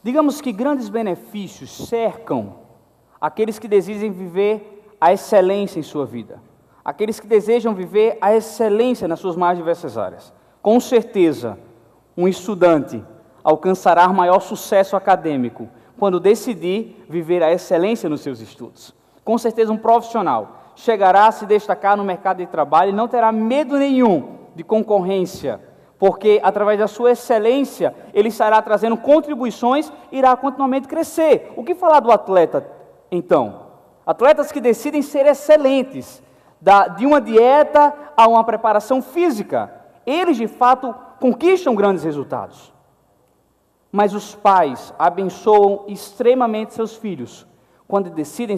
Digamos que grandes benefícios cercam aqueles que desejam viver a excelência em sua vida, aqueles que desejam viver a excelência nas suas mais diversas áreas. Com certeza, um estudante alcançará maior sucesso acadêmico quando decidir viver a excelência nos seus estudos. Com certeza, um profissional chegará a se destacar no mercado de trabalho e não terá medo nenhum de concorrência, porque através da sua excelência, ele estará trazendo contribuições e irá continuamente crescer. O que falar do atleta, então? Atletas que decidem ser excelentes, de uma dieta a uma preparação física, eles de fato conquistam grandes resultados. Mas os pais abençoam extremamente seus filhos, quando decidem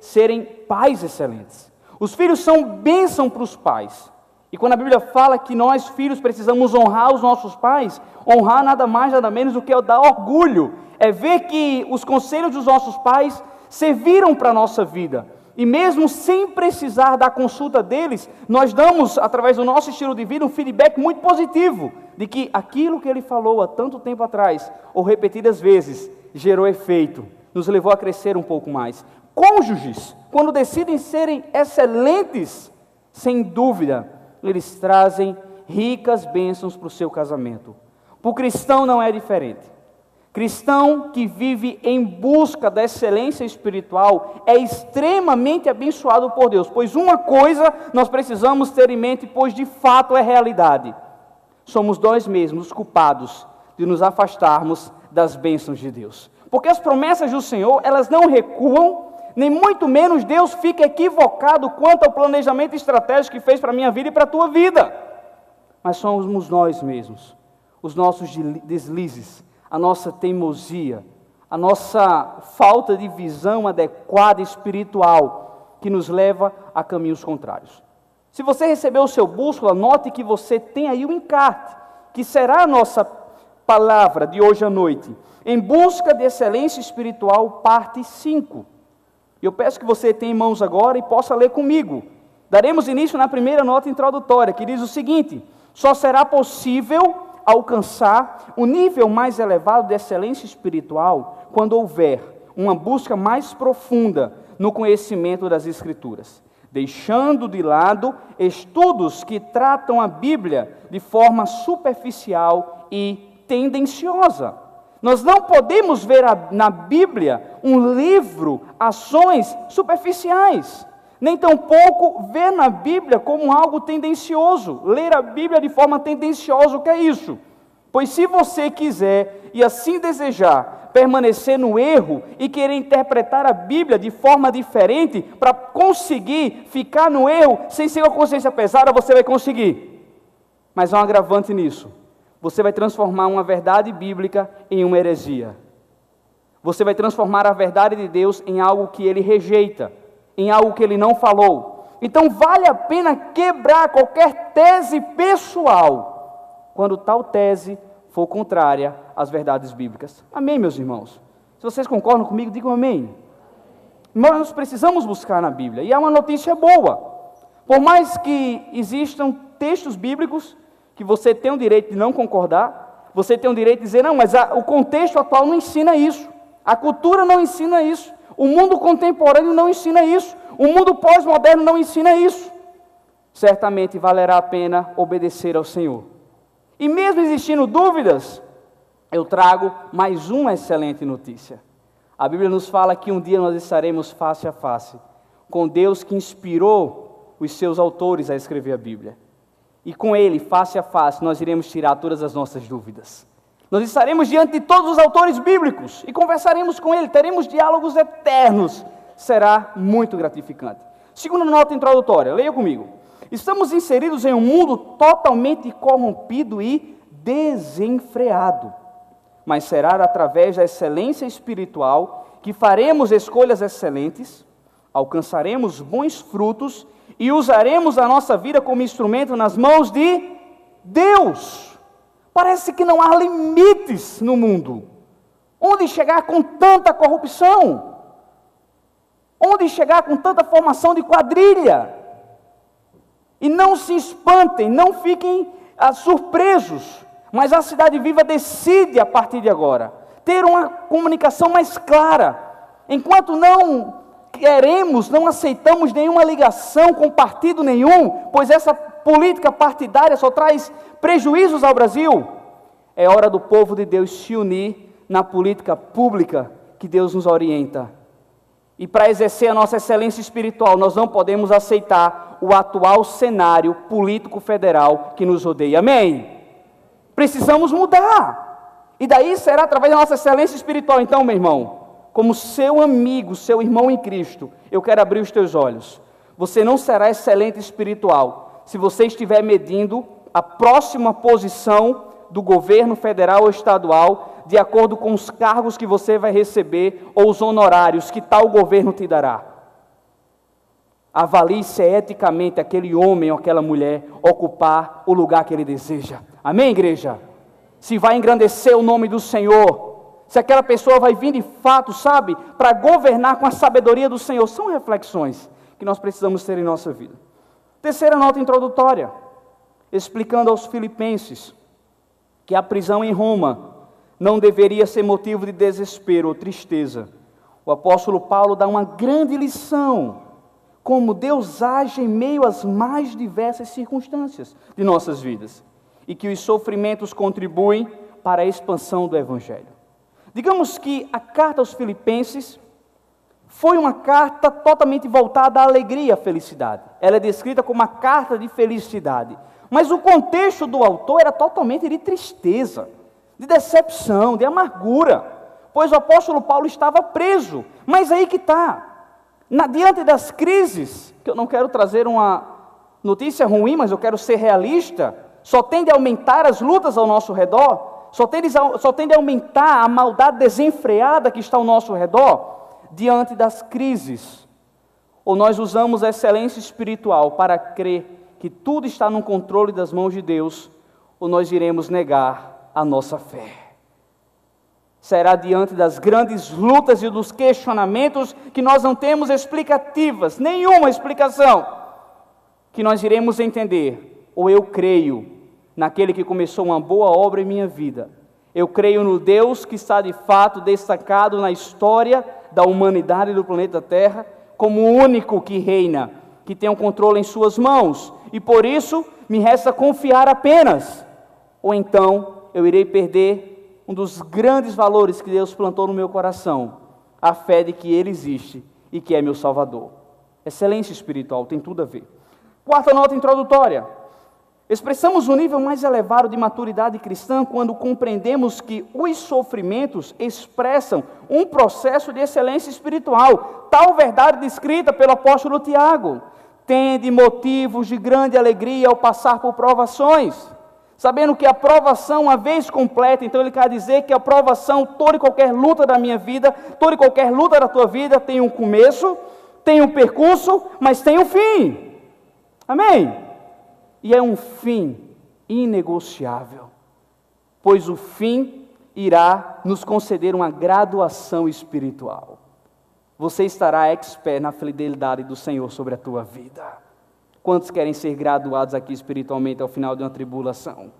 serem pais excelentes. Os filhos são bênção para os pais. E quando a Bíblia fala que nós, filhos, precisamos honrar os nossos pais, honrar nada mais, nada menos do que dar orgulho. É ver que os conselhos dos nossos pais serviram para a nossa vida. E mesmo sem precisar da consulta deles, nós damos, através do nosso estilo de vida, um feedback muito positivo, de que aquilo que ele falou há tanto tempo atrás, ou repetidas vezes, gerou efeito, nos levou a crescer um pouco mais. Cônjuges, quando decidem serem excelentes, sem dúvida, eles trazem ricas bênçãos para o seu casamento. Para o cristão não é diferente. Cristão que vive em busca da excelência espiritual é extremamente abençoado por Deus, pois uma coisa nós precisamos ter em mente, pois de fato é realidade. Somos nós mesmos culpados de nos afastarmos das bênçãos de Deus. Porque as promessas do Senhor, elas não recuam, nem muito menos Deus fica equivocado quanto ao planejamento estratégico que fez para a minha vida e para a tua vida. Mas somos nós mesmos, os nossos deslizes, a nossa teimosia, a nossa falta de visão adequada espiritual, que nos leva a caminhos contrários. Se você recebeu o seu bússola, note que você tem aí o encarte, que será a nossa palavra de hoje à noite. Em busca de excelência espiritual, parte 5. Eu peço que você tenha em mãos agora e possa ler comigo. Daremos início na primeira nota introdutória, que diz o seguinte: só será possível alcançar um nível mais elevado de excelência espiritual quando houver uma busca mais profunda no conhecimento das Escrituras, deixando de lado estudos que tratam a Bíblia de forma superficial e tendenciosa. Nós não podemos ver na Bíblia um livro, ações superficiais, nem tampouco ver na Bíblia como algo tendencioso, ler a Bíblia de forma tendenciosa. O que é isso? Pois se você quiser e assim desejar permanecer no erro e querer interpretar a Bíblia de forma diferente para conseguir ficar no erro sem ser uma consciência pesada, você vai conseguir. Mas há um agravante nisso. Você vai transformar uma verdade bíblica em uma heresia. Você vai transformar a verdade de Deus em algo que ele rejeita, em algo que ele não falou. Então vale a pena quebrar qualquer tese pessoal, quando tal tese for contrária às verdades bíblicas. Amém, meus irmãos? Se vocês concordam comigo, digam amém. Nós precisamos buscar na Bíblia, e há uma notícia boa. Por mais que existam textos bíblicos que você tem o direito de não concordar, você tem o direito de dizer, não, mas o contexto atual não ensina isso, a cultura não ensina isso, o mundo contemporâneo não ensina isso, o mundo pós-moderno não ensina isso. Certamente valerá a pena obedecer ao Senhor. E mesmo existindo dúvidas, eu trago mais uma excelente notícia. A Bíblia nos fala que um dia nós estaremos face a face com Deus que inspirou os seus autores a escrever a Bíblia. E com Ele, face a face, nós iremos tirar todas as nossas dúvidas. Nós estaremos diante de todos os autores bíblicos e conversaremos com Ele, teremos diálogos eternos. Será muito gratificante. Segunda nota introdutória, leia comigo. Estamos inseridos em um mundo totalmente corrompido e desenfreado. Mas será através da excelência espiritual que faremos escolhas excelentes, alcançaremos bons frutos e usaremos a nossa vida como instrumento nas mãos de Deus. Parece que não há limites no mundo. Onde chegar com tanta corrupção? Onde chegar com tanta formação de quadrilha? E não se espantem, não fiquem surpresos, mas a Cidade Viva decide a partir de agora ter uma comunicação mais clara. Enquanto não queremos, não aceitamos nenhuma ligação com partido nenhum, pois essa política partidária só traz prejuízos ao Brasil, é hora do povo de Deus se unir na política pública que Deus nos orienta. E para exercer a nossa excelência espiritual, nós não podemos aceitar o atual cenário político federal que nos rodeia. Amém? Precisamos mudar. E daí será através da nossa excelência espiritual. Então, meu irmão, como seu amigo, seu irmão em Cristo, eu quero abrir os teus olhos. Você não será excelente espiritual se você estiver medindo a próxima posição do governo federal ou estadual de acordo com os cargos que você vai receber ou os honorários que tal governo te dará. Avalie se é eticamente aquele homem ou aquela mulher ocupar o lugar que ele deseja. Amém, igreja? Se vai engrandecer o nome do Senhor, se aquela pessoa vai vir de fato, sabe, para governar com a sabedoria do Senhor. São reflexões que nós precisamos ter em nossa vida. Terceira nota introdutória, explicando aos filipenses que a prisão em Roma não deveria ser motivo de desespero ou tristeza. O apóstolo Paulo dá uma grande lição, como Deus age em meio às mais diversas circunstâncias de nossas vidas, e que os sofrimentos contribuem para a expansão do Evangelho. Digamos que a carta aos Filipenses foi uma carta totalmente voltada à alegria e à felicidade. Ela é descrita como uma carta de felicidade, mas o contexto do autor era totalmente de tristeza, de decepção, de amargura, pois o apóstolo Paulo estava preso. Mas aí que está, diante das crises, que eu não quero trazer uma notícia ruim, mas eu quero ser realista, só tende a aumentar as lutas ao nosso redor, só tende a aumentar a maldade desenfreada que está ao nosso redor. Diante das crises, ou nós usamos a excelência espiritual para crer que tudo está no controle das mãos de Deus, ou nós iremos negar a nossa fé. Será diante das grandes lutas e dos questionamentos que nós não temos explicativas, nenhuma explicação, que nós iremos entender, ou eu creio naquele que começou uma boa obra em minha vida, eu creio no Deus que está de fato destacado na história da humanidade e do planeta Terra, como o único que reina, que tem o controle em suas mãos, e por isso me resta confiar apenas, ou então eu irei perder um dos grandes valores que Deus plantou no meu coração, a fé de que Ele existe e que é meu Salvador. Excelência espiritual, tem tudo a ver. Quarta nota introdutória. Expressamos um nível mais elevado de maturidade cristã quando compreendemos que os sofrimentos expressam um processo de excelência espiritual. Tal verdade descrita pelo apóstolo Tiago. Tende motivos de grande alegria ao passar por provações, sabendo que a provação, uma vez completa, então ele quer dizer que a provação, toda e qualquer luta da minha vida, toda e qualquer luta da tua vida, tem um começo, tem um percurso, mas tem um fim. Amém? E é um fim inegociável, pois o fim irá nos conceder uma graduação espiritual. Você estará expert na fidelidade do Senhor sobre a tua vida. Quantos querem ser graduados aqui espiritualmente ao final de uma tribulação?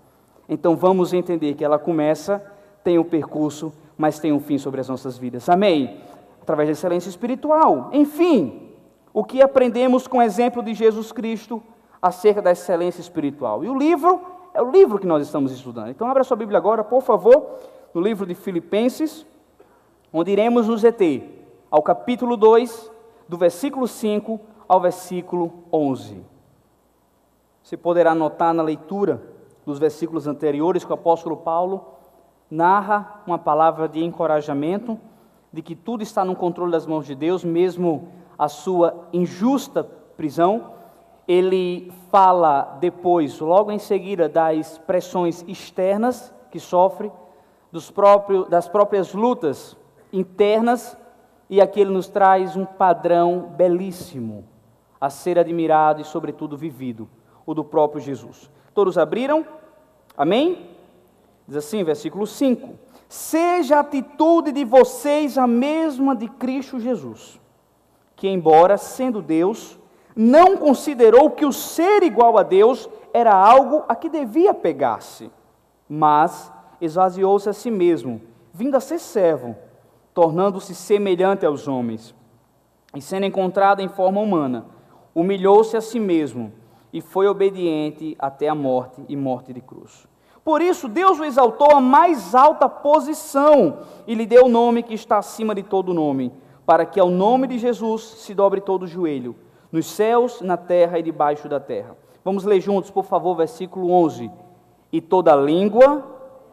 Então vamos entender que ela começa, tem um percurso, mas tem um fim sobre as nossas vidas. Amém? Através da excelência espiritual. Enfim, o que aprendemos com o exemplo de Jesus Cristo acerca da excelência espiritual? E o livro é o livro que nós estamos estudando. Então abra sua Bíblia agora, por favor, no livro de Filipenses, onde iremos nos deter ao capítulo 2, do versículo 5 ao versículo 11. Você poderá notar na leitura dos versículos anteriores que o apóstolo Paulo narra uma palavra de encorajamento, de que tudo está no controle das mãos de Deus, mesmo a sua injusta prisão. Ele fala depois, logo em seguida, das pressões externas que sofre, das próprias lutas internas, e aqui ele nos traz um padrão belíssimo a ser admirado e, sobretudo, vivido, o do próprio Jesus. Todos abriram? Amém? Diz assim, versículo 5: seja a atitude de vocês a mesma de Cristo Jesus, que, embora sendo Deus, não considerou que o ser igual a Deus era algo a que devia pegar-se, mas esvaziou-se a si mesmo, vindo a ser servo, tornando-se semelhante aos homens, e sendo encontrado em forma humana, humilhou-se a si mesmo, e foi obediente até a morte, e morte de cruz. Por isso, Deus o exaltou à mais alta posição, e lhe deu o nome que está acima de todo nome, para que ao nome de Jesus se dobre todo o joelho, nos céus, na terra e debaixo da terra. Vamos ler juntos, por favor, versículo 11. E toda língua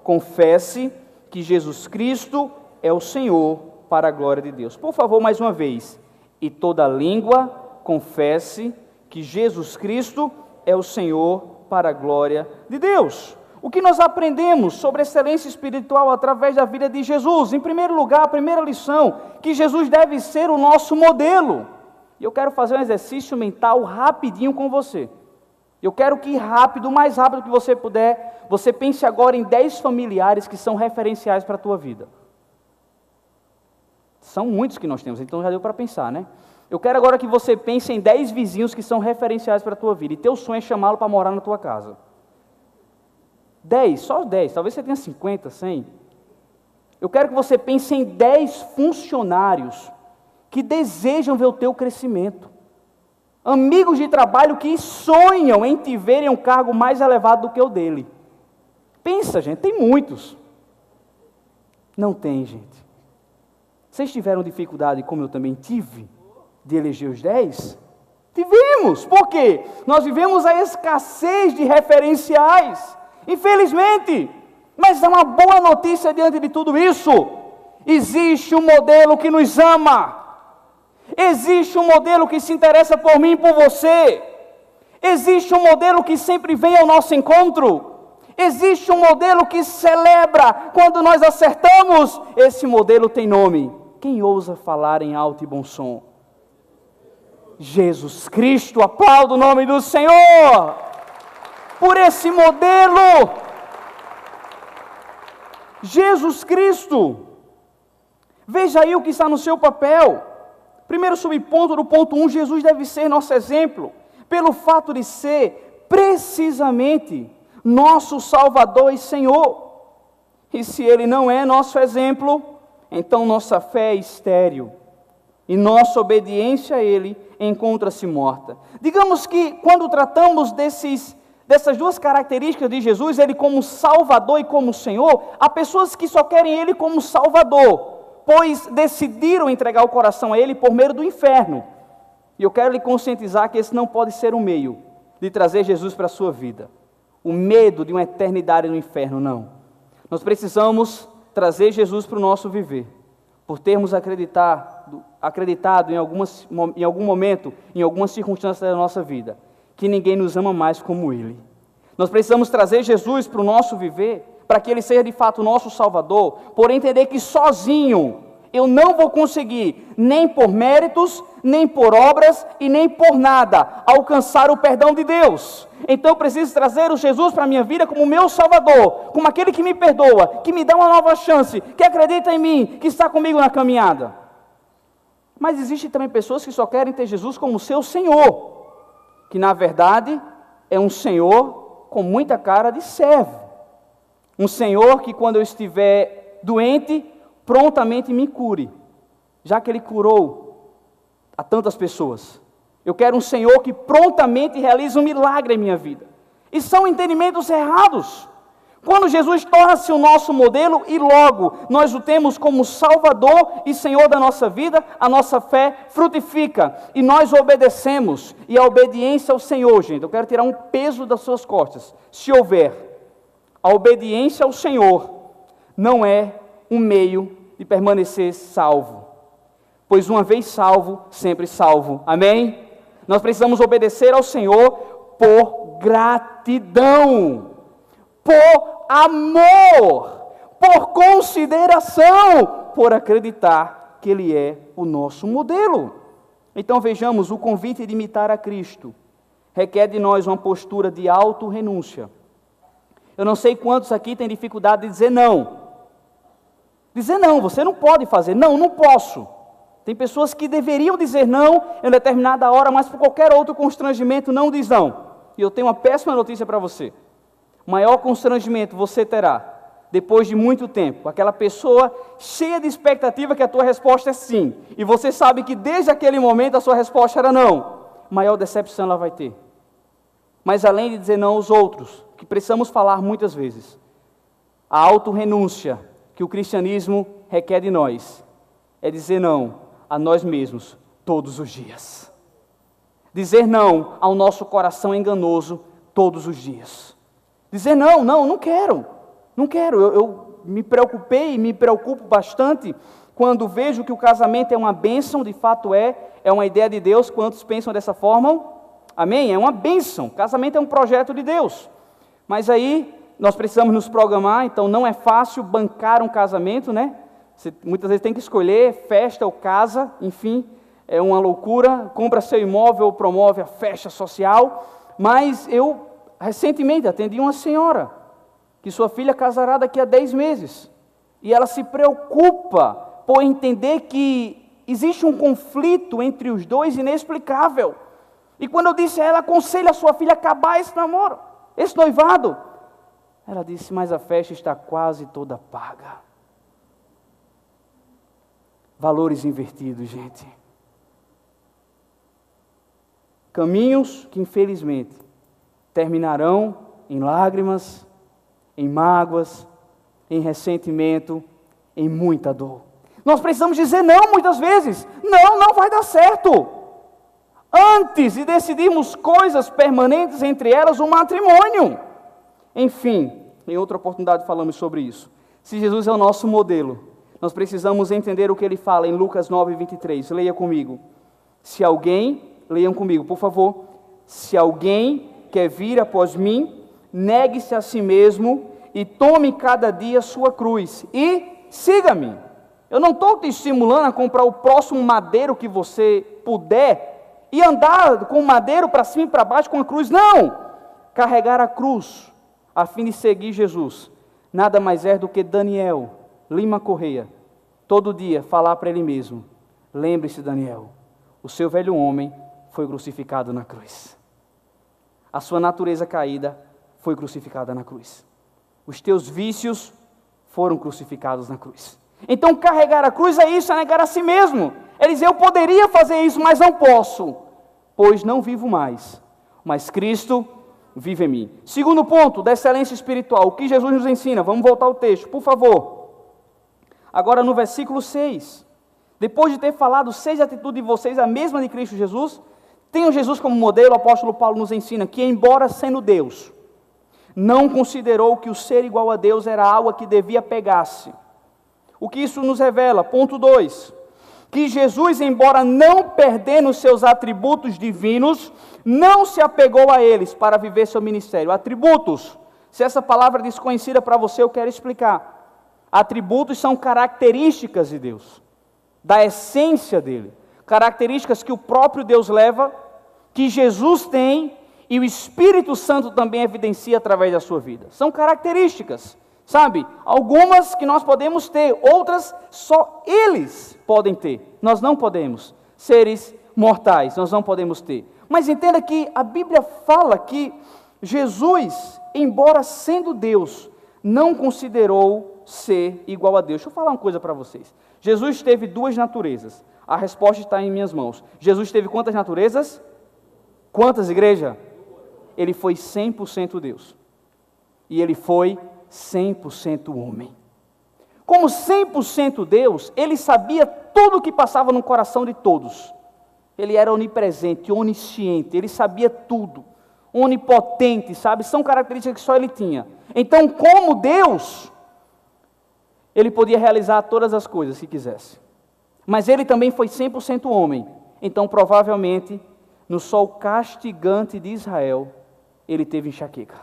confesse que Jesus Cristo é o Senhor, para a glória de Deus. Por favor, mais uma vez. E toda língua confesse que Jesus Cristo é o Senhor, para a glória de Deus. O que nós aprendemos sobre excelência espiritual através da vida de Jesus? Em primeiro lugar, a primeira lição, que Jesus deve ser o nosso modelo. E eu quero fazer um exercício mental rapidinho com você. Eu quero que rápido, o mais rápido que você puder, você pense agora em 10 familiares que são referenciais para a tua vida. São muitos que nós temos, então já deu para pensar, né? Eu quero agora que você pense em 10 vizinhos que são referenciais para a tua vida. E teu sonho é chamá-lo para morar na tua casa. 10, só 10, talvez você tenha 50, 100. Eu quero que você pense em 10 funcionários que desejam ver o teu crescimento. Amigos de trabalho que sonham em te ver em um cargo mais elevado do que o dele. Pensa, gente, tem muitos. Não tem, gente. Vocês tiveram dificuldade, como eu também tive, de eleger os 10? Tivemos. Por quê? Nós vivemos a escassez de referenciais. Infelizmente. Mas há uma boa notícia diante de tudo isso. Existe um modelo que nos ama. Existe um modelo que se interessa por mim e por você. Existe um modelo que sempre vem ao nosso encontro. Existe um modelo que celebra quando nós acertamos. Esse modelo tem nome. Quem ousa falar em alto e bom som? Jesus Cristo. Aplauda o nome do Senhor. Por esse modelo. Jesus Cristo. Veja aí o que está no seu papel. Primeiro subponto do ponto 1, Jesus deve ser nosso exemplo, pelo fato de ser precisamente nosso Salvador e Senhor. E se Ele não é nosso exemplo, então nossa fé é estéril, e nossa obediência a Ele encontra-se morta. Digamos que quando tratamos dessas duas características de Jesus, Ele como Salvador e como Senhor, há pessoas que só querem Ele como Salvador, pois decidiram entregar o coração a Ele por meio do inferno. E eu quero lhe conscientizar que esse não pode ser um meio de trazer Jesus para a sua vida. O medo de uma eternidade no inferno, não. Nós precisamos trazer Jesus para o nosso viver, por termos acreditado em algum momento, em algumas circunstâncias da nossa vida, que ninguém nos ama mais como Ele. Nós precisamos trazer Jesus para o nosso viver, para que Ele seja de fato o nosso Salvador, por entender que sozinho eu não vou conseguir, nem por méritos, nem por obras e nem por nada, alcançar o perdão de Deus. Então eu preciso trazer o Jesus para a minha vida como meu Salvador, como aquele que me perdoa, que me dá uma nova chance, que acredita em mim, que está comigo na caminhada. Mas existem também pessoas que só querem ter Jesus como seu Senhor, que na verdade é um Senhor com muita cara de servo. Um Senhor que quando eu estiver doente, prontamente me cure, já que Ele curou a tantas pessoas. Eu quero um Senhor que prontamente realiza um milagre em minha vida. E são entendimentos errados. Quando Jesus torna-se o nosso modelo e logo nós o temos como Salvador e Senhor da nossa vida, a nossa fé frutifica e nós obedecemos. E a obediência ao Senhor, gente, eu quero tirar um peso das suas costas. Se houver, a obediência ao Senhor não é um meio de permanecer salvo, pois uma vez salvo, sempre salvo. Amém? Nós precisamos obedecer ao Senhor por gratidão, por amor, por consideração, por acreditar que Ele é o nosso modelo. Então vejamos, o convite de imitar a Cristo requer de nós uma postura de auto-renúncia. Eu não sei quantos aqui têm dificuldade de dizer não. Dizer não, você não pode fazer, não posso. Tem pessoas que deveriam dizer não em determinada hora, mas por qualquer outro constrangimento não diz não. E eu tenho uma péssima notícia para você. O maior constrangimento você terá depois de muito tempo, aquela pessoa cheia de expectativa que a tua resposta é sim, e você sabe que desde aquele momento a sua resposta era não, maior decepção ela vai ter. Mas além de dizer não aos outros, que precisamos falar muitas vezes, a autorrenúncia que o cristianismo requer de nós, é dizer não a nós mesmos todos os dias. Dizer não ao nosso coração enganoso todos os dias. Dizer não quero. Eu me preocupei e me preocupo bastante quando vejo que o casamento é uma bênção, de fato é uma ideia de Deus. Quantos pensam dessa forma? Amém? É uma bênção. Casamento é um projeto de Deus. Mas aí nós precisamos nos programar, então não é fácil bancar um casamento, né? Você muitas vezes tem que escolher festa ou casa, enfim, é uma loucura. Compra seu imóvel ou promove a festa social. Mas eu recentemente atendi uma senhora que sua filha casará daqui a 10 meses. E ela se preocupa por entender que existe um conflito entre os dois inexplicável. E quando eu disse a ela, aconselha a sua filha a acabar esse namoro, esse noivado. Ela disse, mas a festa está quase toda paga. Valores invertidos, gente. Caminhos que infelizmente terminarão em lágrimas, em mágoas, em ressentimento, em muita dor. Nós precisamos dizer não muitas vezes. Não vai dar certo. Antes de decidirmos coisas permanentes, entre elas o matrimônio. Enfim, em outra oportunidade falamos sobre isso. Se Jesus é o nosso modelo, nós precisamos entender o que ele fala em Lucas 9:23. Leia comigo. Se alguém, leiam comigo, por favor. Se alguém quer vir após mim, negue-se a si mesmo e tome cada dia sua cruz e siga-me. Eu não estou te estimulando a comprar o próximo madeiro que você puder e andar com o madeiro para cima e para baixo com a cruz. Não! Carregar a cruz a fim de seguir Jesus nada mais é do que Daniel Lima Correia todo dia falar para ele mesmo: lembre-se, Daniel, o seu velho homem foi crucificado na cruz. A sua natureza caída foi crucificada na cruz. Os teus vícios foram crucificados na cruz. Então carregar a cruz é isso, é negar a si mesmo. Ele diz, eu poderia fazer isso, mas não posso, pois não vivo mais, mas Cristo vive em mim. Segundo ponto da excelência espiritual, o que Jesus nos ensina. Vamos voltar ao texto, por favor. Agora no versículo 6. Depois de ter falado 6 atitudes de vocês, a mesma de Cristo Jesus, tenham Jesus como modelo. O apóstolo Paulo nos ensina que, embora sendo Deus, não considerou que o ser igual a Deus era algo a que devia pegar-se. O que isso nos revela? Ponto 2. Que Jesus, embora não perdendo seus atributos divinos, não se apegou a eles para viver seu ministério. Atributos. Se essa palavra é desconhecida para você, eu quero explicar. Atributos são características de Deus, da essência dele. Características que o próprio Deus leva, que Jesus tem e o Espírito Santo também evidencia através da sua vida. São características, sabe? Algumas que nós podemos ter, outras só eles podem ter. Nós não podemos. Seres mortais, nós não podemos ter. Mas entenda que a Bíblia fala que Jesus, embora sendo Deus, não considerou ser igual a Deus. Deixa eu falar uma coisa para vocês. Jesus teve 2 naturezas. A resposta está em minhas mãos. Jesus teve quantas naturezas? Quantas, igreja? Ele foi 100% Deus. E ele foi 100% homem. Como 100% Deus, ele sabia tudo o que passava no coração de todos. Ele era onipresente, onisciente, ele sabia tudo. Onipotente, sabe? São características que só ele tinha. Então, como Deus, ele podia realizar todas as coisas que quisesse. Mas ele também foi 100% homem. Então, provavelmente, no sol castigante de Israel, ele teve enxaqueca.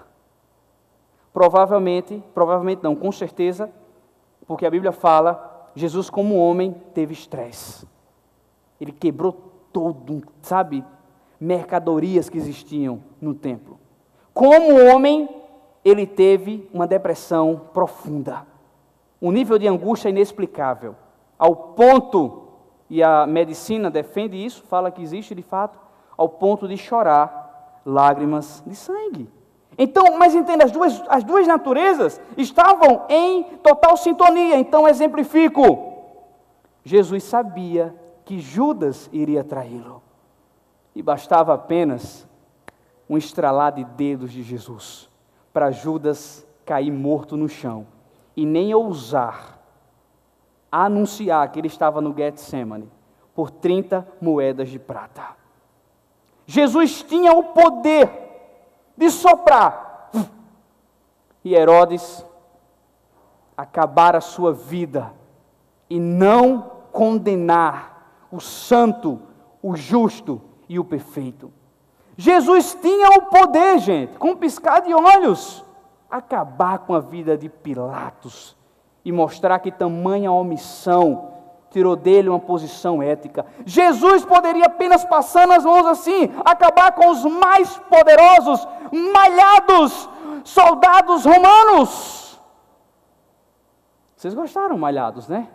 Provavelmente não, com certeza, porque a Bíblia fala, Jesus como homem teve estresse. Ele quebrou todo, sabe, mercadorias que existiam no templo. Como homem, ele teve uma depressão profunda. Um nível de angústia inexplicável. Ao ponto, e a medicina defende isso, fala que existe de fato, ao ponto de chorar lágrimas de sangue. Então, mas entenda, as duas naturezas estavam em total sintonia. Então, exemplifico. Jesus sabia que Judas iria traí-lo. E bastava apenas um estralar de dedos de Jesus para Judas cair morto no chão e nem ousar anunciar que ele estava no Getsemane por 30 moedas de prata. Jesus tinha o poder de soprar e Herodes acabar a sua vida e não condenar o santo, o justo e o perfeito. Jesus tinha o poder, gente, com um piscar de olhos, acabar com a vida de Pilatos e mostrar que tamanha omissão tirou dele uma posição ética. Jesus poderia apenas passar nas mãos assim, acabar com os mais poderosos, malhados soldados romanos. Vocês gostaram, malhados, né?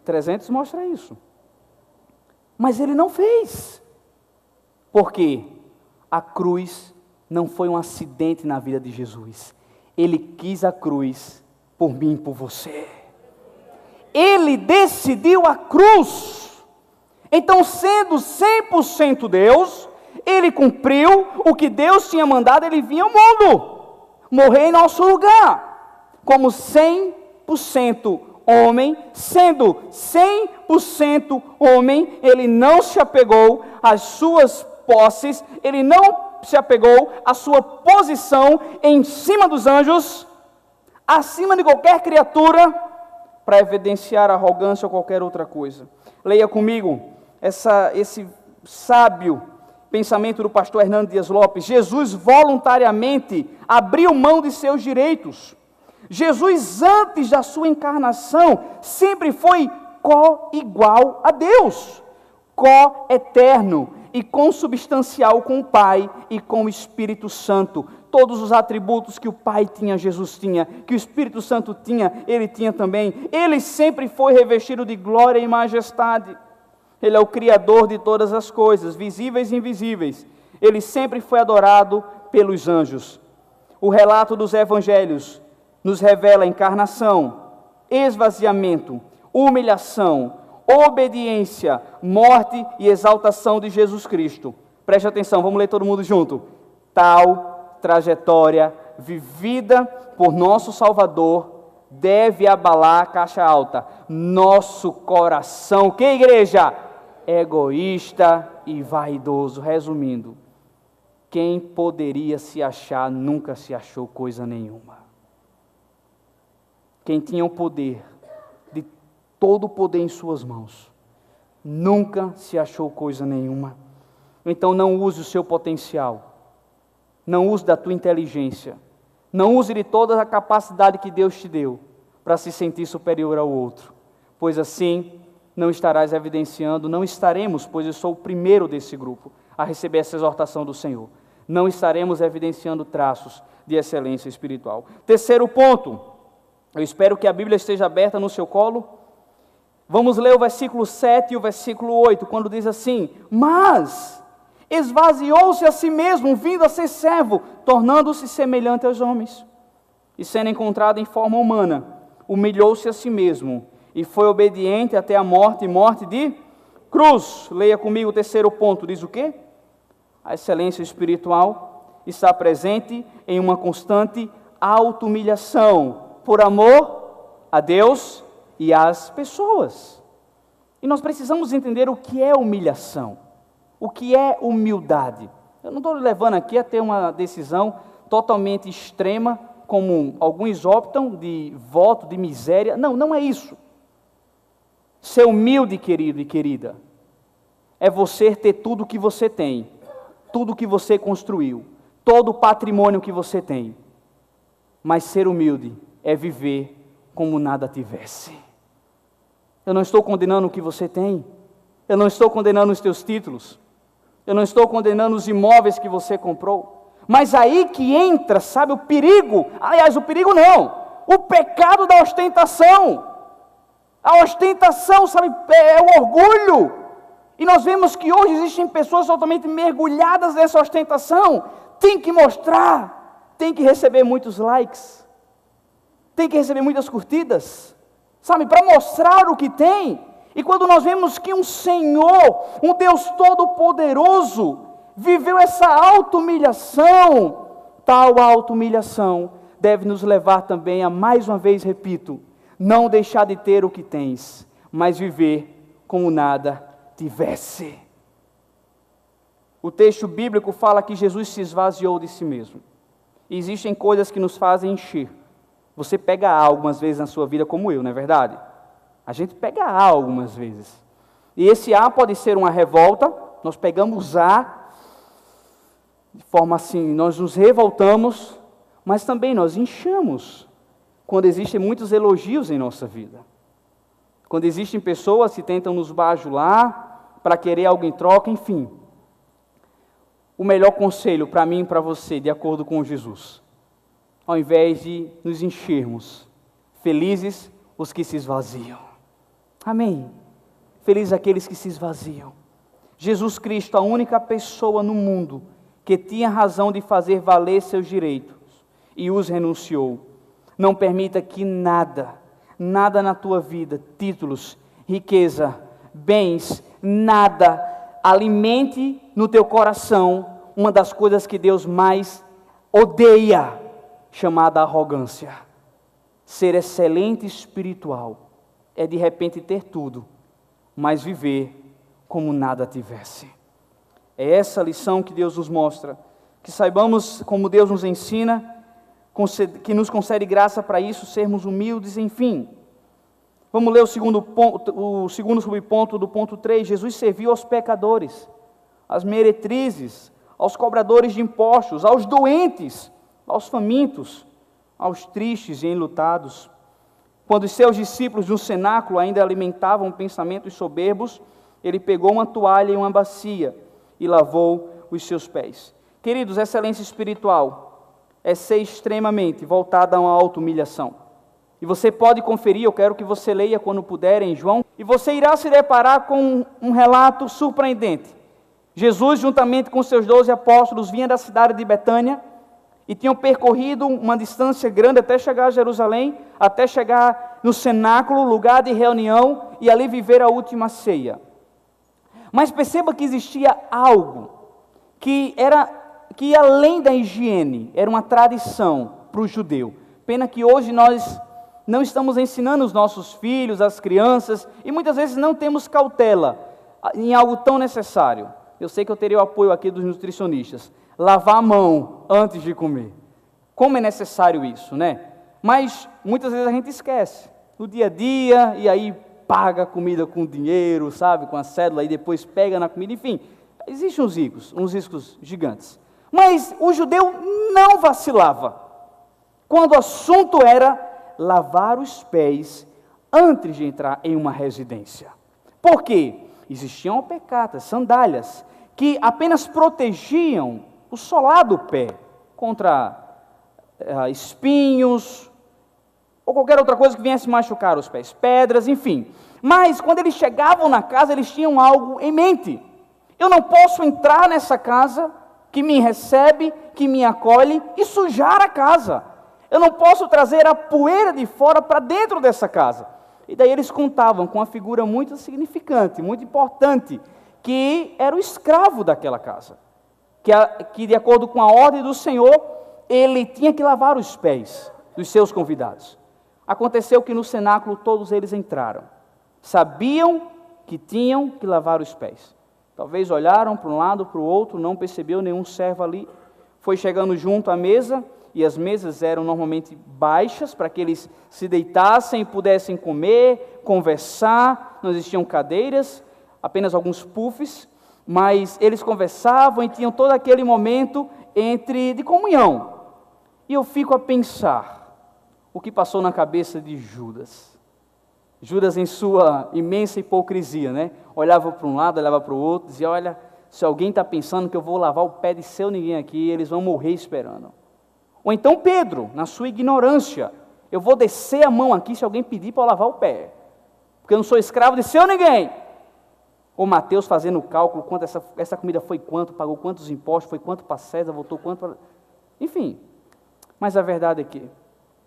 300 mostra isso. Mas ele não fez. Por quê? A cruz não foi um acidente na vida de Jesus. Ele quis a cruz por mim e por você. Ele decidiu a cruz. Então, sendo 100% Deus, ele cumpriu o que Deus tinha mandado, ele vinha ao mundo, morrer em nosso lugar, como 100% homem, sendo 100% homem, ele não se apegou às suas posses, ele não se apegou à sua posição em cima dos anjos, acima de qualquer criatura, para evidenciar arrogância ou qualquer outra coisa. Leia comigo esse sábio pensamento do pastor Hernando Dias Lopes. Jesus voluntariamente abriu mão de seus direitos. Jesus, antes da sua encarnação, sempre foi co-igual a Deus, co-eterno e consubstancial com o Pai e com o Espírito Santo. Todos os atributos que o Pai tinha, Jesus tinha, que o Espírito Santo tinha, ele tinha também. Ele sempre foi revestido de glória e majestade. Ele é o Criador de todas as coisas, visíveis e invisíveis. Ele sempre foi adorado pelos anjos. O relato dos evangelhos nos revela a encarnação, esvaziamento, humilhação, obediência, morte e exaltação de Jesus Cristo. Preste atenção, vamos ler todo mundo junto. Tal trajetória vivida por nosso Salvador deve abalar a caixa alta, nosso coração, que igreja? Egoísta e vaidoso. Resumindo, quem poderia se achar nunca se achou coisa nenhuma. Quem tinha o poder, de todo o poder em suas mãos, nunca se achou coisa nenhuma. Então não use o seu potencial, não use da tua inteligência, não use de toda a capacidade que Deus te deu para se sentir superior ao outro, pois assim não estarás evidenciando, não estaremos, pois eu sou o primeiro desse grupo a receber essa exortação do Senhor, não estaremos evidenciando traços de excelência espiritual. Terceiro ponto, eu espero que a Bíblia esteja aberta no seu colo. Vamos ler o versículo 7 e o versículo 8, quando diz assim: mas esvaziou-se a si mesmo, vindo a ser servo, tornando-se semelhante aos homens. E sendo encontrado em forma humana, humilhou-se a si mesmo, e foi obediente até a morte, e morte de cruz. Leia comigo o terceiro ponto, diz o quê? A excelência espiritual está presente em uma constante auto-humilhação, por amor a Deus e às pessoas. E nós precisamos entender o que é humilhação. O que é humildade? Eu não estou levando aqui a ter uma decisão totalmente extrema, como alguns optam, de voto, de miséria. Não, não é isso. Ser humilde, querido e querida, é você ter tudo o que você tem, tudo o que você construiu, todo o patrimônio que você tem. Mas ser humilde é viver como nada tivesse. Eu não estou condenando o que você tem, eu não estou condenando os teus títulos, eu não estou condenando os imóveis que você comprou, mas aí que entra, sabe, o perigo, aliás, o perigo não, o pecado da ostentação. A ostentação, sabe, é o orgulho. E nós vemos que hoje existem pessoas totalmente mergulhadas nessa ostentação. Tem que mostrar, tem que receber muitos likes, tem que receber muitas curtidas, sabe, para mostrar o que tem. E quando nós vemos que um Senhor, um Deus Todo-Poderoso, viveu essa auto-humilhação, tal auto-humilhação deve nos levar também a, mais uma vez repito, não deixar de ter o que tens, mas viver como nada tivesse. O texto bíblico fala que Jesus se esvaziou de si mesmo. E existem coisas que nos fazem encher. Você pega A algumas vezes na sua vida como eu, não é verdade? A gente pega A algumas vezes. E esse A pode ser uma revolta, nós pegamos A, de forma assim, nós nos revoltamos, mas também nós inchamos, quando existem muitos elogios em nossa vida. Quando existem pessoas que tentam nos bajular, para querer algo em troca, enfim. O melhor conselho para mim e para você, de acordo com Jesus, ao invés de nos enchermos, felizes os que se esvaziam. Amém. Felizes aqueles que se esvaziam. Jesus Cristo, a única pessoa no mundo que tinha razão de fazer valer seus direitos e os renunciou. Não permita que nada na tua vida, títulos, riqueza, bens, nada, alimente no teu coração uma das coisas que Deus mais odeia, chamada arrogância. Ser excelente espiritual é de repente ter tudo, mas viver como nada tivesse. É essa lição que Deus nos mostra, que saibamos como Deus nos ensina, que nos concede graça para isso, sermos humildes, enfim. Vamos ler o segundo subponto do ponto 3. Jesus serviu aos pecadores, às meretrizes, aos cobradores de impostos, aos doentes, aos famintos, aos tristes e enlutados. Quando os seus discípulos no cenáculo ainda alimentavam pensamentos soberbos, ele pegou uma toalha e uma bacia e lavou os seus pés. Queridos, excelência espiritual é ser extremamente voltada a uma auto-humilhação. E você pode conferir, eu quero que você leia quando puder em João, e você irá se deparar com um relato surpreendente. Jesus, juntamente com seus 12 apóstolos, vinha da cidade de Betânia e tinham percorrido uma distância grande até chegar a Jerusalém, até chegar no cenáculo, lugar de reunião, e ali viver a última ceia. Mas perceba que existia algo que ia além da higiene, era uma tradição para o judeu. Pena que hoje nós não estamos ensinando os nossos filhos, as crianças, e muitas vezes não temos cautela em algo tão necessário. Eu sei que eu teria o apoio aqui dos nutricionistas. Lavar a mão antes de comer. Como é necessário isso, né? Mas muitas vezes a gente esquece. No dia a dia, e aí paga a comida com dinheiro, sabe? Com a cédula, e depois pega na comida, enfim. Existem uns riscos gigantes. Mas o judeu não vacilava quando o assunto era lavar os pés antes de entrar em uma residência. Por quê? Existiam alpercatas, sandálias, que apenas protegiam o solar do pé contra espinhos ou qualquer outra coisa que viesse machucar os pés, pedras, enfim. Mas quando eles chegavam na casa, eles tinham algo em mente. Eu não posso entrar nessa casa que me recebe, que me acolhe, e sujar a casa. Eu não posso trazer a poeira de fora para dentro dessa casa. E daí eles contavam com uma figura muito significante, muito importante, que era o escravo daquela casa. Que de acordo com a ordem do Senhor, ele tinha que lavar os pés dos seus convidados. Aconteceu que no cenáculo todos eles entraram. Sabiam que tinham que lavar os pés. Talvez olharam para um lado, para o outro, não percebeu nenhum servo ali. Foi chegando junto à mesa, e as mesas eram normalmente baixas, para que eles se deitassem e pudessem comer, conversar. Não existiam cadeiras, apenas alguns puffs, mas eles conversavam e tinham todo aquele momento de comunhão. E eu fico a pensar o que passou na cabeça de Judas. Judas, em sua imensa hipocrisia, né? Olhava para um lado, olhava para o outro, dizia: olha, se alguém está pensando que eu vou lavar o pé de seu ninguém aqui, eles vão morrer esperando. Ou então Pedro, na sua ignorância: eu vou descer a mão aqui se alguém pedir para eu lavar o pé, porque eu não sou escravo de seu ninguém. Ou Mateus fazendo o cálculo, quanto essa comida foi quanto, pagou quantos impostos, foi quanto para César, voltou quanto para... Enfim, Mas a verdade é que,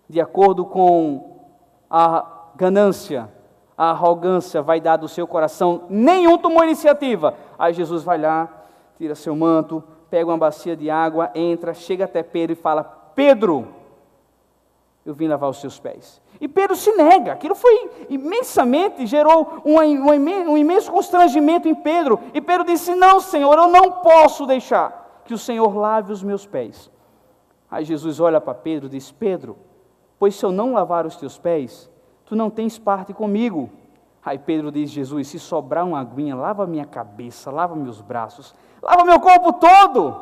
de acordo com a ganância, a arrogância, a vaidade do seu coração, nenhum tomou iniciativa. Aí Jesus vai lá, tira seu manto, pega uma bacia de água, entra, chega até Pedro e fala: Pedro, eu vim lavar os seus pés. E Pedro se nega. Aquilo foi imensamente, gerou um imenso constrangimento em Pedro. E Pedro disse: não, Senhor, eu não posso deixar que o Senhor lave os meus pés. Aí Jesus olha para Pedro e diz: Pedro, pois se eu não lavar os teus pés, tu não tens parte comigo. Aí Pedro diz: Jesus, se sobrar uma aguinha, lava minha cabeça, lava meus braços, lava meu corpo todo.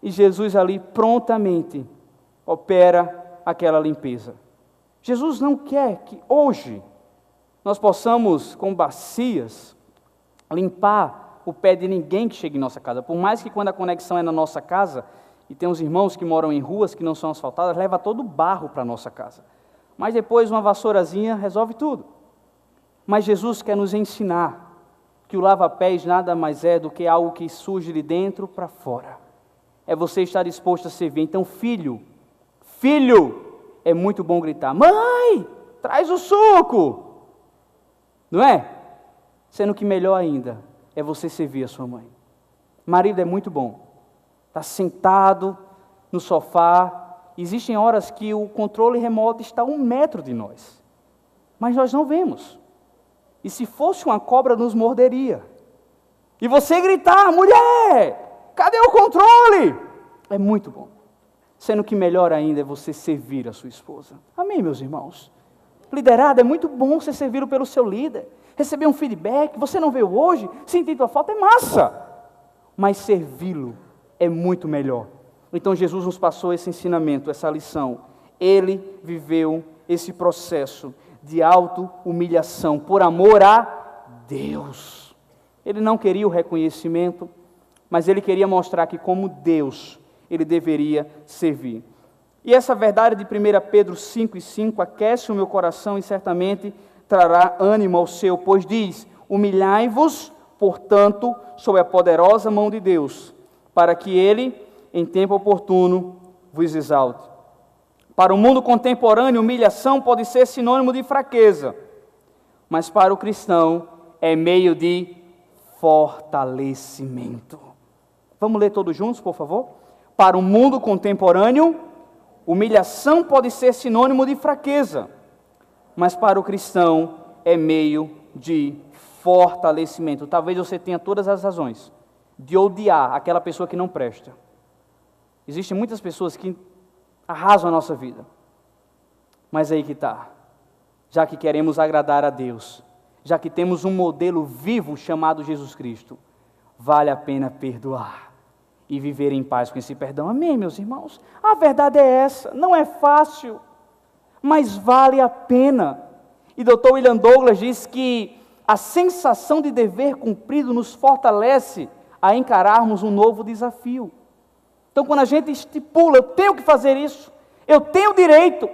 E Jesus ali prontamente opera aquela limpeza. Jesus não quer que hoje nós possamos, com bacias, limpar o pé de ninguém que chegue em nossa casa. Por mais que quando a conexão é na nossa casa, e tem uns irmãos que moram em ruas que não são asfaltadas, leva todo o barro para a nossa casa. Mas depois uma vassourazinha resolve tudo. Mas Jesus quer nos ensinar que o lava-pés nada mais é do que algo que surge de dentro para fora. É você estar disposto a servir. Então, filho, é muito bom gritar: mãe, traz o suco. Não é? Sendo que melhor ainda é você servir a sua mãe. Marido, é muito bom estar sentado no sofá. Existem horas que o controle remoto está a 1 metro de nós, mas nós não vemos. E se fosse uma cobra, nos morderia. E você gritar: mulher, cadê o controle? É muito bom. Sendo que melhor ainda é você servir a sua esposa. Amém, meus irmãos? Liderado, é muito bom ser servido pelo seu líder. Receber um feedback: você não veio hoje, senti tua falta, é massa. Mas servi-lo é muito melhor. Então Jesus nos passou esse ensinamento, essa lição. Ele viveu esse processo de auto-humilhação por amor a Deus. Ele não queria o reconhecimento, mas ele queria mostrar que como Deus ele deveria servir. E essa verdade de 1 Pedro 5:5 aquece o meu coração e certamente trará ânimo ao seu, pois diz: humilhai-vos, portanto, sob a poderosa mão de Deus, para que ele, em tempo oportuno, vos exalte. Para o mundo contemporâneo, humilhação pode ser sinônimo de fraqueza, mas para o cristão é meio de fortalecimento. Vamos ler todos juntos, por favor? Para o mundo contemporâneo, humilhação pode ser sinônimo de fraqueza, mas para o cristão é meio de fortalecimento. Talvez você tenha todas as razões de odiar aquela pessoa que não presta. Existem muitas pessoas que arrasam a nossa vida. Mas aí que está. Já que queremos agradar a Deus, já que temos um modelo vivo chamado Jesus Cristo, vale a pena perdoar e viver em paz com esse perdão. Amém, meus irmãos? A verdade é essa. Não é fácil, mas vale a pena. E Dr. William Douglas diz que a sensação de dever cumprido nos fortalece a encararmos um novo desafio. Então, quando a gente estipula: eu tenho que fazer isso, eu tenho o direito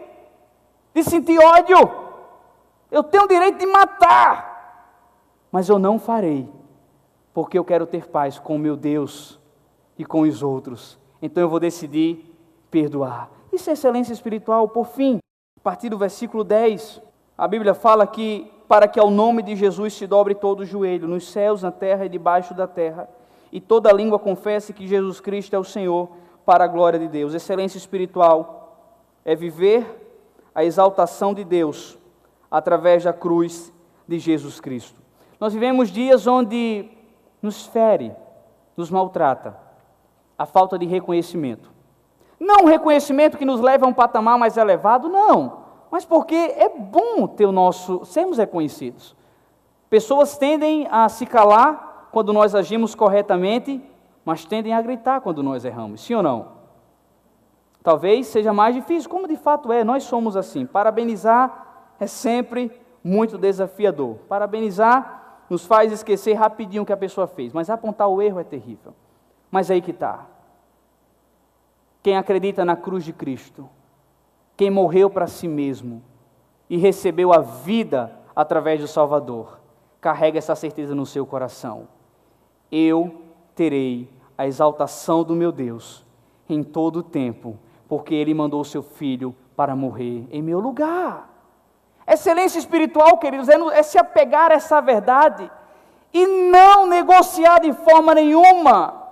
de sentir ódio, eu tenho o direito de matar, mas eu não farei, porque eu quero ter paz com o meu Deus e com os outros. Então eu vou decidir perdoar. Isso é excelência espiritual. Por fim, a partir do versículo 10, a Bíblia fala que para que ao nome de Jesus se dobre todo o joelho, nos céus, na terra e debaixo da terra, e toda língua confesse que Jesus Cristo é o Senhor, para a glória de Deus. Excelência espiritual é viver a exaltação de Deus através da cruz de Jesus Cristo. Nós vivemos dias onde nos fere, nos maltrata a falta de reconhecimento. Não um reconhecimento que nos leve a um patamar mais elevado, não, mas porque é bom sermos reconhecidos. Pessoas tendem a se calar quando nós agimos corretamente, mas tendem a gritar quando nós erramos, sim ou não? Talvez seja mais difícil, como de fato é, nós somos assim. Parabenizar é sempre muito desafiador. Parabenizar nos faz esquecer rapidinho o que a pessoa fez, mas apontar o erro é terrível. Mas aí que está. Quem acredita na cruz de Cristo, quem morreu para si mesmo e recebeu a vida através do Salvador, carrega essa certeza no seu coração: eu terei a exaltação do meu Deus em todo o tempo, porque Ele mandou o seu Filho para morrer em meu lugar. Excelência espiritual, queridos, é se apegar a essa verdade e não negociar de forma nenhuma.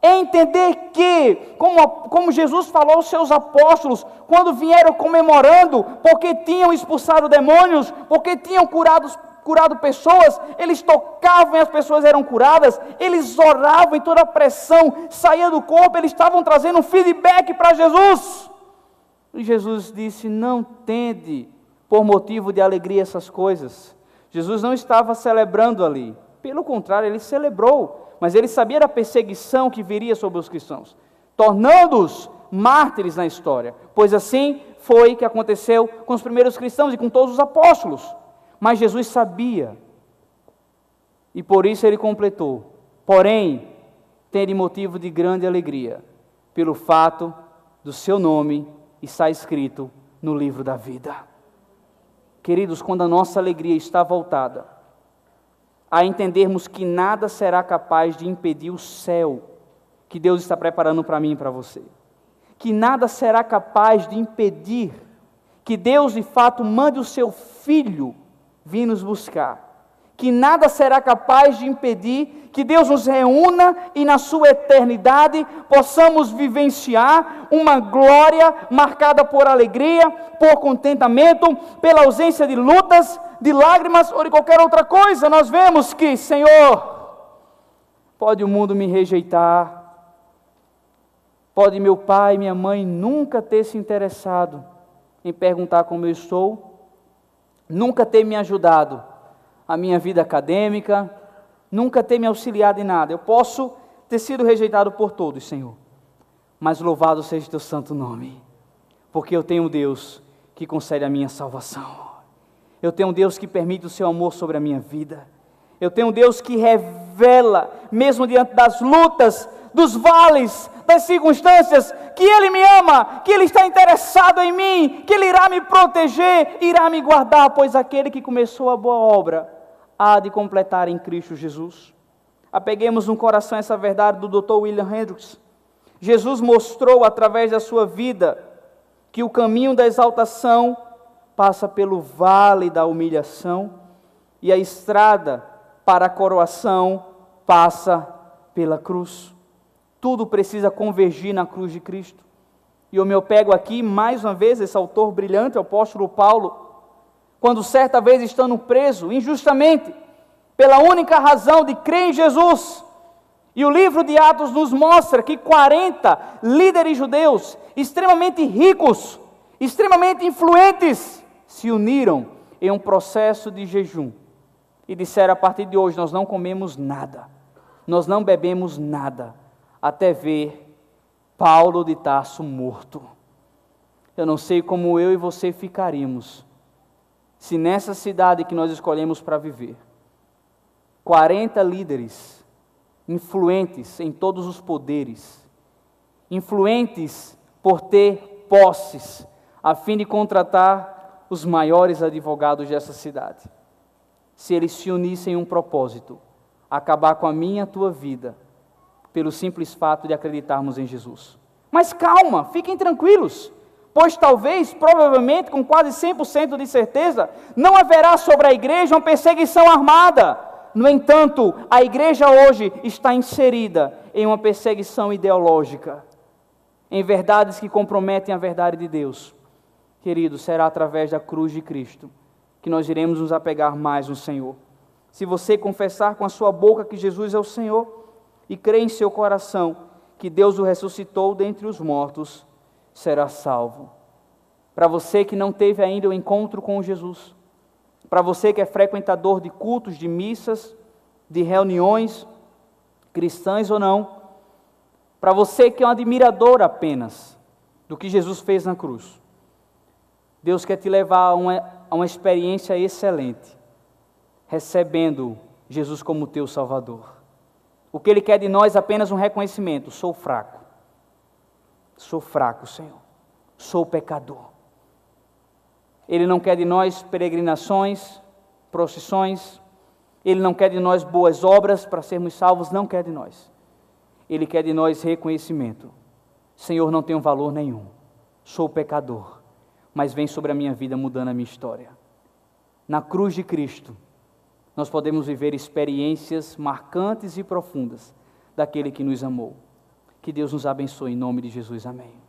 É entender que, como Jesus falou aos seus apóstolos, quando vieram comemorando, porque tinham expulsado demônios, porque tinham curado pessoas, eles tocavam e as pessoas eram curadas, eles oravam e toda a pressão saía do corpo, eles estavam trazendo um feedback para Jesus. E Jesus disse: não tende por motivo de alegria essas coisas. Jesus não estava celebrando ali, pelo contrário, ele celebrou, mas ele sabia da perseguição que viria sobre os cristãos, tornando-os mártires na história, pois assim foi que aconteceu com os primeiros cristãos e com todos os apóstolos. Mas Jesus sabia, e por isso ele completou: porém, tende motivo de grande alegria, pelo fato do seu nome estar escrito no livro da vida. Queridos, quando a nossa alegria está voltada a entendermos que nada será capaz de impedir o céu que Deus está preparando para mim e para você, que nada será capaz de impedir que Deus de fato mande o seu Filho vir nos buscar, que nada será capaz de impedir que Deus nos reúna e na sua eternidade possamos vivenciar uma glória marcada por alegria, por contentamento, pela ausência de lutas, de lágrimas ou de qualquer outra coisa. Nós vemos que, Senhor, pode o mundo me rejeitar, pode meu pai e minha mãe nunca ter se interessado em perguntar como eu estou, nunca ter me ajudado a minha vida acadêmica, nunca ter me auxiliado em nada. Eu posso ter sido rejeitado por todos, Senhor, mas louvado seja o teu santo nome, porque eu tenho um Deus que concede a minha salvação. Eu tenho um Deus que permite o seu amor sobre a minha vida. Eu tenho um Deus que revela, mesmo diante das lutas, dos vales, das circunstâncias, que Ele me ama, que Ele está interessado em mim, que Ele irá me proteger, irá me guardar, pois aquele que começou a boa obra há de completar em Cristo Jesus. Apeguemos no coração essa verdade do Dr. William Hendricks. Jesus mostrou através da sua vida que o caminho da exaltação passa pelo vale da humilhação e a estrada para a coroação passa pela cruz. Tudo precisa convergir na cruz de Cristo. E eu me apego aqui mais uma vez esse autor brilhante, o apóstolo Paulo, quando certa vez estando preso injustamente, pela única razão de crer em Jesus. E o livro de Atos nos mostra que 40 líderes judeus, extremamente ricos, extremamente influentes, se uniram em um processo de jejum e disseram: a partir de hoje nós não comemos nada, nós não bebemos nada, até ver Paulo de Tarso morto. Eu não sei como eu e você ficaríamos se nessa cidade que nós escolhemos para viver, 40 líderes influentes em todos os poderes, influentes por ter posses, a fim de contratar os maiores advogados dessa cidade, se eles se unissem em um propósito: acabar com a minha e a tua vida, pelo simples fato de acreditarmos em Jesus. Mas calma, fiquem tranquilos, pois talvez, provavelmente, com quase 100% de certeza, não haverá sobre a igreja uma perseguição armada. No entanto, a igreja hoje está inserida em uma perseguição ideológica, em verdades que comprometem a verdade de Deus. Querido, será através da cruz de Cristo que nós iremos nos apegar mais no Senhor. Se você confessar com a sua boca que Jesus é o Senhor e crer em seu coração que Deus o ressuscitou dentre os mortos, será salvo. Para você que não teve ainda o encontro com Jesus, para você que é frequentador de cultos, de missas, de reuniões, cristãs ou não, para você que é um admirador apenas do que Jesus fez na cruz, Deus quer te levar a uma experiência excelente, recebendo Jesus como teu Salvador. O que Ele quer de nós é apenas um reconhecimento: sou fraco, Senhor, sou pecador. Ele não quer de nós peregrinações, procissões, Ele não quer de nós boas obras para sermos salvos, não quer de nós. Ele quer de nós reconhecimento: Senhor, não tenho valor nenhum, sou pecador, mas vem sobre a minha vida mudando a minha história. Na cruz de Cristo, nós podemos viver experiências marcantes e profundas daquele que nos amou. Que Deus nos abençoe em nome de Jesus. Amém.